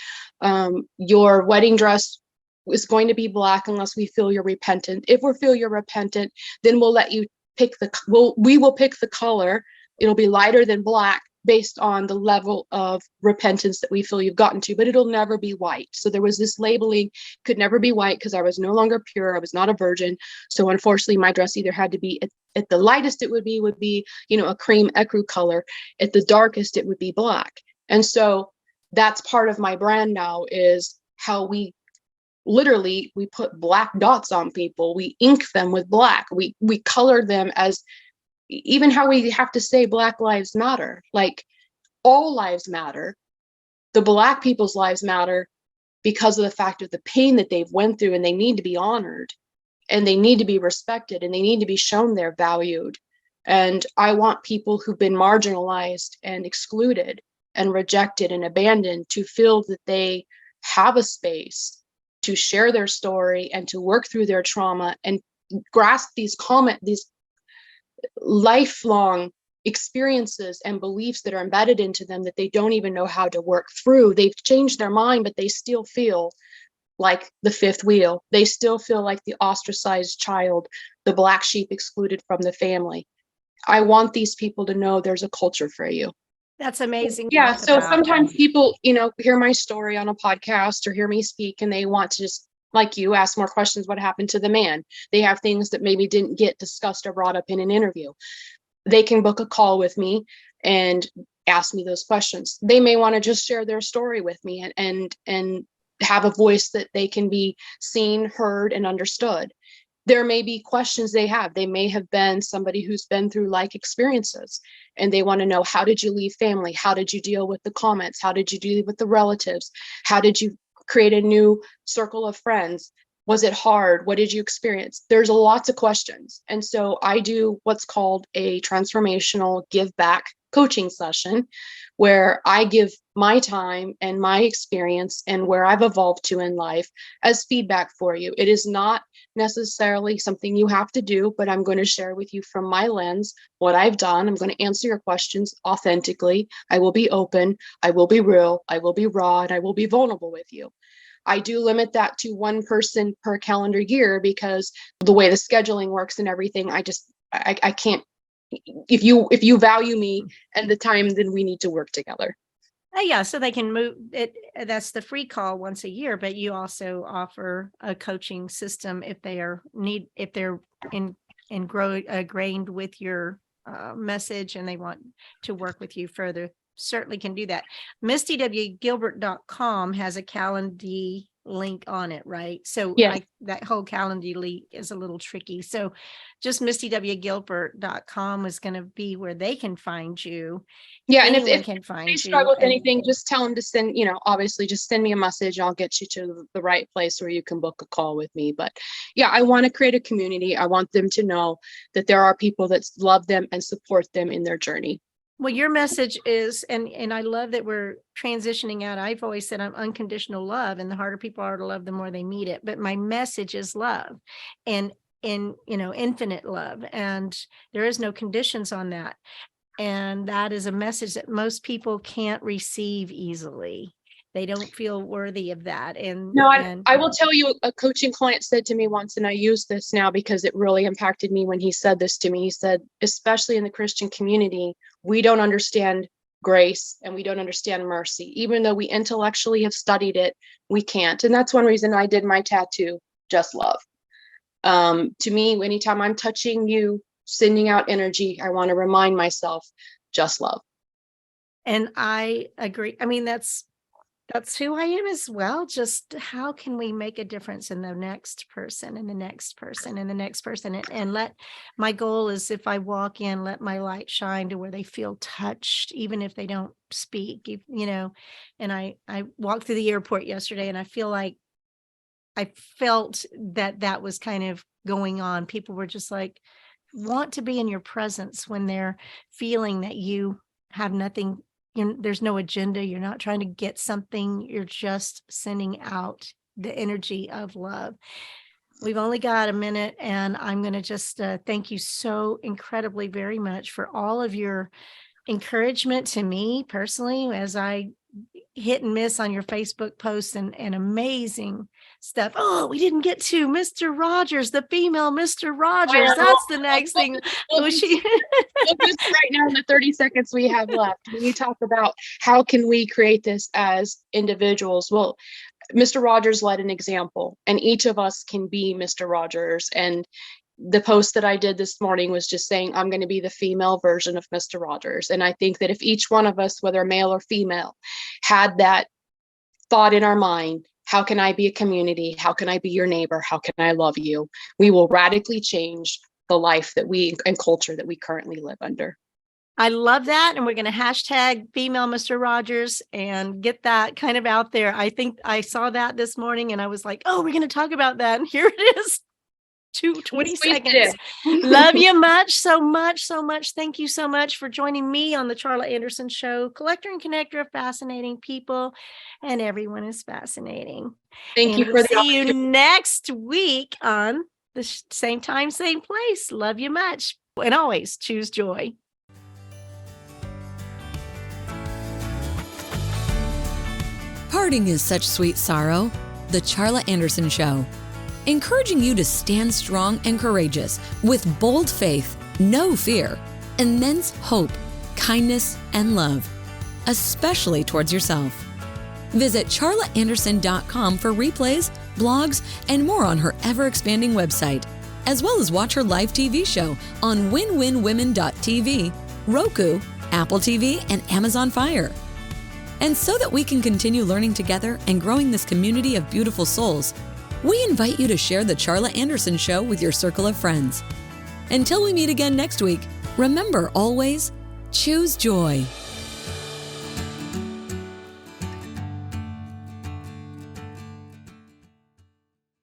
Speaker 3: Your wedding dress is going to be Black unless we feel you're repentant. If we feel you're repentant, then we'll let you pick we will pick the color. It'll be lighter than Black based on the level of repentance that we feel you've gotten to, but it'll never be white. So there was this labeling, could never be white because I was no longer pure. I was not a virgin. So unfortunately, my dress either had to be at the lightest it would be, a cream ecru color. At the darkest, it would be Black. And so that's part of my brand now, is how we put Black dots on people. We ink them with Black. We color them as, even how we have to say Black lives matter. Like, all lives matter. The Black people's lives matter because of the fact of the pain that they've went through, and they need to be honored, and they need to be respected, and they need to be shown they're valued. And I want people who've been marginalized and excluded and rejected and abandoned to feel that they have a space to share their story and to work through their trauma and grasp these lifelong experiences and beliefs that are embedded into them that they don't even know how to work through. They've changed their mind, but they still feel like the fifth wheel. They still feel like the ostracized child, the Black sheep excluded from the family. I want these people to know there's a culture for you.
Speaker 2: That's amazing.
Speaker 3: Yeah. So sometimes people, hear my story on a podcast or hear me speak, and they want to just, like you, ask more questions. What happened to the man? They have things that maybe didn't get discussed or brought up in an interview. They can book a call with me and ask me those questions. They may want to just share their story with me and have a voice that they can be seen, heard, and understood. there may be questions they have. They may have been somebody who's been through like experiences, and they want to know, how did you leave family? How did you deal with the comments? How did you deal with the relatives? How did you create a new circle of friends? Was it hard? What did you experience? There's lots of questions. And so I do what's called a transformational give back coaching session, where I give my time and my experience and where I've evolved to in life as feedback for you. It is not necessarily something you have to do, but I'm going to share with you from my lens what I've done. I'm going to answer your questions authentically. I will be open. I will be real. I will be raw, and I will be vulnerable with you. I do limit that to one person per calendar year, because the way the scheduling works and everything, I can't. If you value me and the time, then we need to work together.
Speaker 2: Yeah, so they can move it. That's the free call once a year, but you also offer a coaching system if they're ingrained with your message and they want to work with you further. Certainly can do that. MistyWGilbert.com has a Calendly link on it, right? So
Speaker 3: yes.
Speaker 2: That whole Calendly link is a little tricky. So just MistyWGilbert.com is going to be where they can find you.
Speaker 3: Yeah,
Speaker 2: anyone
Speaker 3: and if
Speaker 2: can find
Speaker 3: they
Speaker 2: you.
Speaker 3: struggle with anything, just tell them to send, obviously just send me a message. I'll get you to the right place where you can book a call with me. But yeah, I want to create a community. I want them to know that there are people that love them and support them in their journey.
Speaker 2: Well, your message is, and I love that we're transitioning out. I've always said I'm unconditional love, and the harder people are to love, the more they need it. But my message is love, and infinite love, and there is no conditions on that. And that is a message that most people can't receive easily. They don't feel worthy of that. And
Speaker 3: I will tell you, a coaching client said to me once, and I use this now because it really impacted me when he said this to me. He said, especially in the Christian community, we don't understand grace and we don't understand mercy. Even though we intellectually have studied it, we can't. And that's one reason I did my tattoo, Just Love. To me, anytime I'm touching you, sending out energy, I want to remind myself, just love.
Speaker 2: And I agree. I mean, that's who I am as well. Just how can we make a difference in the next person and the next person and the next person? And my goal is, if I walk in, let my light shine to where they feel touched, even if they don't speak, and I walked through the airport yesterday, and I felt that was kind of going on. People were just like, want to be in your presence when they're feeling that you have nothing. There's no agenda. You're not trying to get something. You're just sending out the energy of love. We've only got a minute, and I'm going to just thank you so incredibly very much for all of your encouragement to me personally as I hit and miss on your Facebook posts and amazing stuff. Oh, we didn't get to Mr. Rogers, the female Mr. Rogers. That's the next thing.
Speaker 3: Just right now in the 30 seconds we have left, we talk about how can we create this as individuals. Well, Mr. Rogers led an example, and each of us can be Mr. Rogers. And the post that I did this morning was just saying, I'm going to be the female version of Mr. Rogers. And I think that if each one of us, whether male or female, had that thought in our mind, how can I be a community? How can I be your neighbor? How can I love you? We will radically change the life and culture that we currently live under.
Speaker 2: I love that. And we're going to hashtag female Mr. Rogers and get that kind of out there. I think I saw that this morning and I was like, oh, we're going to talk about that. And here it is. 20 seconds. Love you so much. Thank you so much for joining me on the Charla Anderson Show. Collector and connector of fascinating people, and everyone is fascinating.
Speaker 3: Thank you for the
Speaker 2: see you next week on the same time, same place. Love you much, and always choose joy.
Speaker 1: Parting is such sweet sorrow. The Charla Anderson Show. Encouraging you to stand strong and courageous with bold faith, no fear, immense hope, kindness, and love, especially towards yourself. Visit charlaanderson.com for replays, blogs, and more on her ever-expanding website, as well as watch her live TV show on winwinwomen.tv, Roku, Apple TV, and Amazon Fire. And so that we can continue learning together and growing this community of beautiful souls, we invite you to share The Charla Anderson Show with your circle of friends. Until we meet again next week, remember always, choose joy.